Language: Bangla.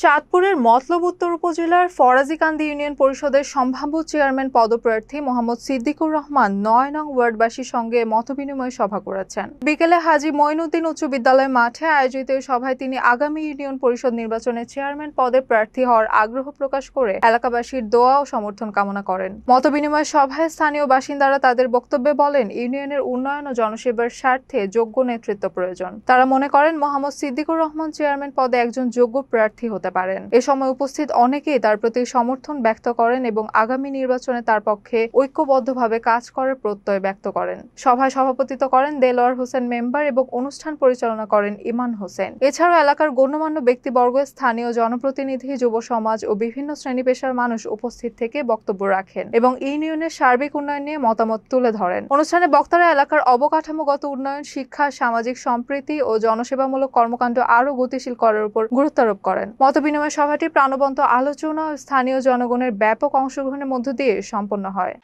চাঁদপুরের মতলব উত্তর উপজেলার ফরাজীকান্দি ইউনিয়ন পরিষদের সম্ভাব্য চেয়ারম্যান পদপ্রার্থী মোহাম্মদ সিদ্দিকুর রহমান ৯ নং ওয়ার্ডবাসীর সঙ্গে মতবিনিময় সভা করেছেন। বিকেলে হাজী মঈনুদ্দিন উচ্চ বিদ্যালয় মাঠে আয়োজিত এই সভায় তিনি আগামী ইউনিয়ন পরিষদ নির্বাচনে চেয়ারম্যান পদে প্রার্থী হওয়ার আগ্রহ প্রকাশ করে এলাকাবাসীর দোয়া ও সমর্থন কামনা করেন। মতবিনিময় সভায় স্থানীয় বাসিন্দারা তাদের বক্তব্যে বলেন, ইউনিয়নের উন্নয়ন ও জনসেবার স্বার্থে যোগ্য নেতৃত্ব প্রয়োজন। তারা মনে করেন মোহাম্মদ সিদ্দিকুর রহমান চেয়ারম্যান পদে একজন যোগ্য প্রার্থী হতে পারেন। এ সময় উপস্থিত অনেকেই তার প্রতি সমর্থন ব্যক্ত করেন এবং আগামী নির্বাচনে তার পক্ষে ঐক্যবদ্ধভাবে কাজ করার প্রত্যয় ব্যক্ত করেন। সভায় সভাপতিত্ব করেন দেলোয়ার হোসেন মেম্বার এবং অনুষ্ঠান পরিচালনা করেন ইমান হোসেন। এছাড়াও এলাকার গণ্যমান্য ব্যক্তিবর্গ, স্থানীয় জনপ্রতিনিধি, যুব সমাজ ও বিভিন্ন শ্রেণী পেশার মানুষ উপস্থিত থেকে বক্তব্য রাখেন এবং ইউনিয়নের সার্বিক উন্নয়ন নিয়ে মতামত তুলে ধরেন। অনুষ্ঠানে বক্তারা এলাকার অবকাঠামোগত উন্নয়ন, শিক্ষা, সামাজিক সম্প্রীতি ও জনসেবামূলক কর্মকাণ্ড আরও গতিশীল করার উপর গুরুত্ব আরোপ করেন। মতবিনিময় সভাটি প্রাণবন্ত আলোচনা ও স্থানীয় জনগণের ব্যাপক অংশগ্রহণের মধ্য দিয়ে সম্পন্ন হয়।